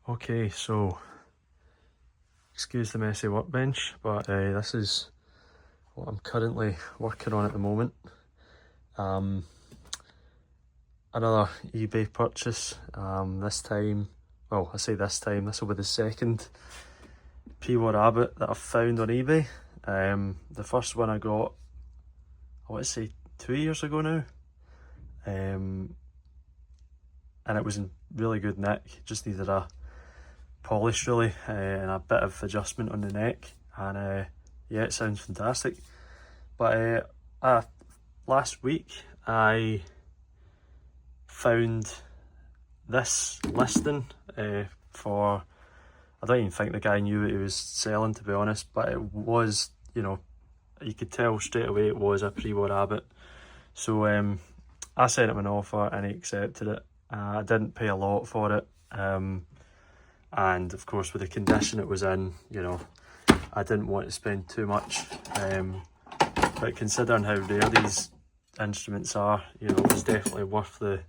Okay, so excuse the messy workbench, but this is what I'm currently working on at the moment. Another eBay purchase. This time, well, I say this time, this will be the second Prewar Abbott that I've found on eBay. The first one I got, I want to say 2 years ago now. And it was in really good nick, just needed a polish really, and a bit of adjustment on the neck, and yeah, it sounds fantastic. But last week I found this listing for, I don't even think the guy knew what he was selling, to be honest, but it was, you know, you could tell straight away it was a Prewar Abbott. So I sent him an offer and he accepted it. I didn't pay a lot for it, and of course with the condition it was in, you know, I didn't want to spend too much, but considering how rare these instruments are, you know, it was definitely worth the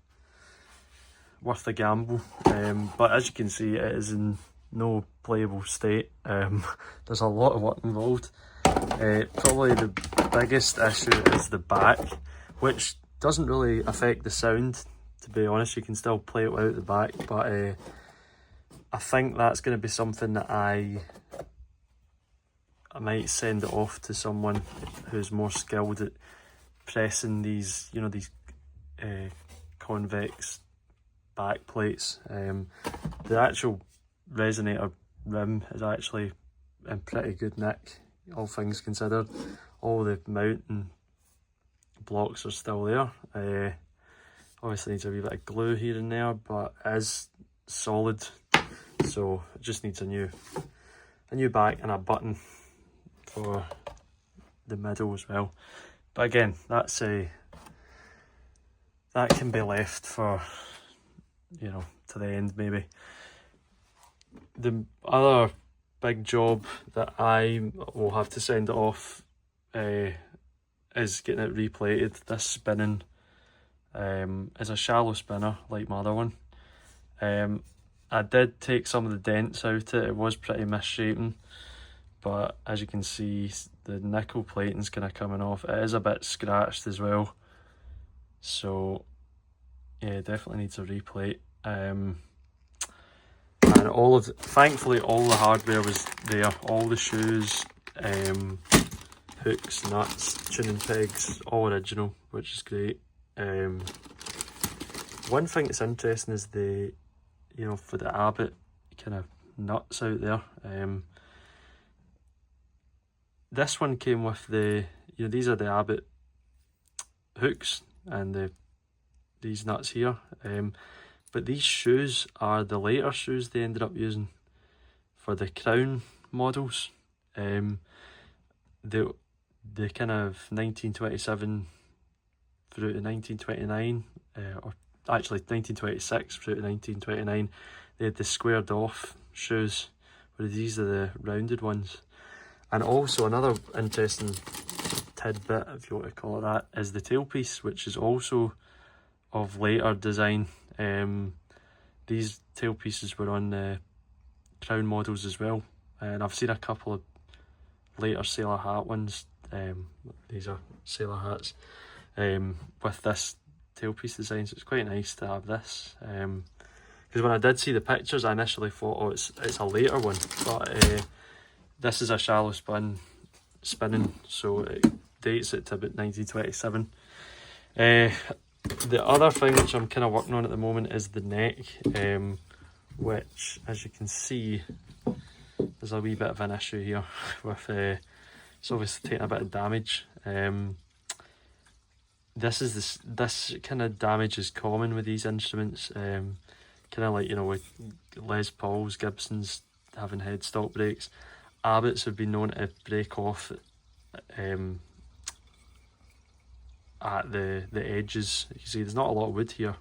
gamble. But as you can see, it is in no playable state. There's a lot of work involved. Probably the biggest issue is the back, which doesn't really affect the sound, to be honest. You can still play it without the back, but I think that's going to be something that I might send it off to someone who's more skilled at pressing these, you know, these convex back plates. The actual resonator rim is actually in pretty good nick, all things considered. All the mounting blocks are still there. Obviously needs a wee bit of glue here and there, but it is solid, so it just needs a new back and a button for the middle as well. But again, that's that can be left for, you know, to the end maybe. The other big job that I will have to send it off is getting it replated. This spinning is a shallow spinner like my other one. I did take some of the dents out it was pretty misshapen, but as you can see the nickel plating's kind of coming off. It is a bit scratched as well, so yeah, definitely needs a replate. And thankfully all the hardware was there, all the shoes, hooks, nuts, tuning pegs, all original, which is great. One thing that's interesting is the, you know, for the Abbott kind of nuts out there. This one came with the, you know, these are the Abbott hooks and these nuts here. But these shoes are the later shoes they ended up using for the Crown models. The kind of 1927 through to 1929, or actually 1926 through to 1929, they had the squared off shoes, whereas these are the rounded ones. And also another interesting tidbit, if you want to call it that, is the tailpiece, which is also of later design. These tailpieces were on the Crown models as well, and I've seen a couple of later sailor hat ones. These are sailor hats with this tailpiece design, so it's quite nice to have this. Because when I did see the pictures, I initially thought, oh, it's a later one, but this is a shallow spinning, so it dates it to about 1927. The other thing which I'm kind of working on at the moment is the neck, which, as you can see, there's a wee bit of an issue here with it's obviously taking a bit of damage. This kind of damage is common with these instruments, kind of like, you know, with Les Pauls, Gibsons having headstock breaks. Abbotts have been known to break off at the edges. You can see there's not a lot of wood here.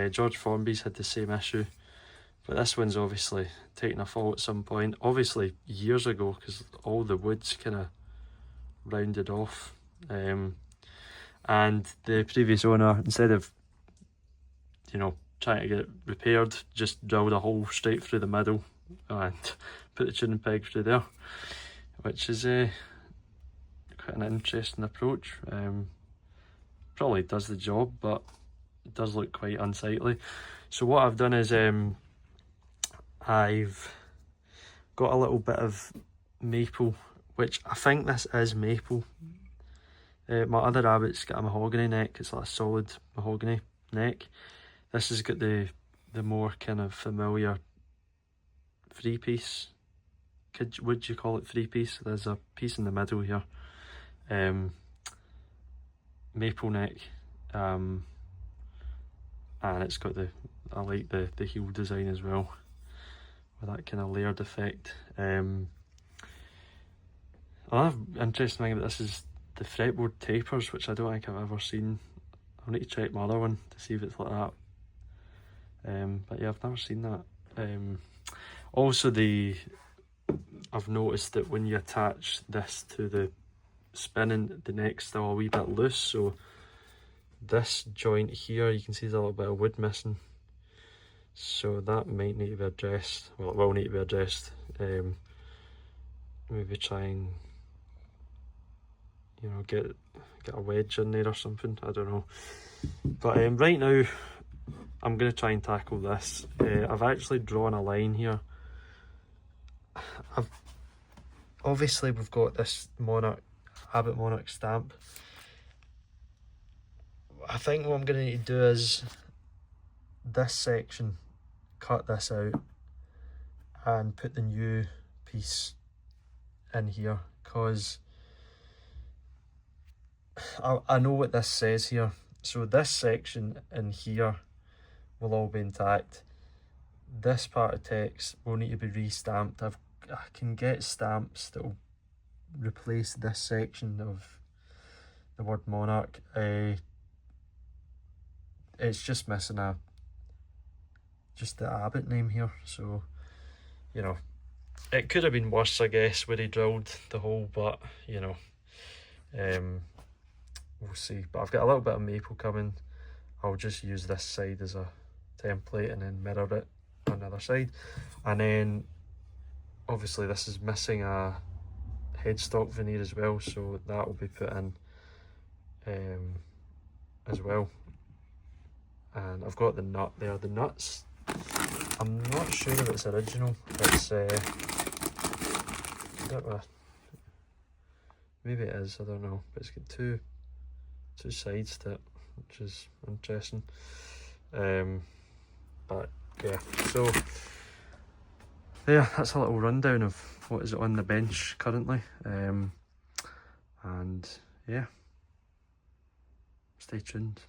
George Formby's had the same issue, but this one's obviously taken a fall at some point, obviously years ago, because all the wood's kind of rounded off. And the previous owner, instead of, you know, trying to get it repaired, just drilled a hole straight through the middle and put the tuning peg through there, which is quite an interesting approach. Probably does the job, but it does look quite unsightly. So what I've done is I've got a little bit of maple, which I think this is maple. My other Abbott's got a mahogany neck. It's like a solid mahogany neck. This has got the more kind of familiar three piece. Would you call it three piece? There's a piece in the middle here. Maple neck. And it's got I like the heel design as well, with that kind of layered effect. Another interesting thing about this is the fretboard tapers, which I don't think I've ever seen. I'll need to check my other one to see if it's like that. But yeah, I've never seen that. Also, I've noticed that when you attach this to the spinning, the neck's still a wee bit loose, so this joint here, you can see there's a little bit of wood missing, so that might need to be addressed. Well, it will need to be addressed. Maybe try and, you know, get a wedge in there or something, I don't know. But right now I'm going to try and tackle this. I've actually drawn a line here. Obviously we've got this Abbott Monarch stamp. I think what I'm going to need to do is this section, cut this out and put the new piece in here, because I know what this says here. So this section in here will all be intact. This part of text will need to be re-stamped. I can get stamps that will replace this section of the word Monarch. It's just missing just the Abbott name here, so you know, it could have been worse, I guess, where he drilled the hole, but you know, we'll see. But I've got a little bit of maple coming. I'll just use this side as a template and then mirror it on the other side. And then obviously this is missing a headstock veneer as well, so that will be put in as well. And I've got the nut there. The nuts, I'm not sure if it's original. It's maybe it is, I don't know, but it's got two sides to it, which is interesting. But yeah, so yeah, that's a little rundown of what is on the bench currently. And yeah, stay tuned.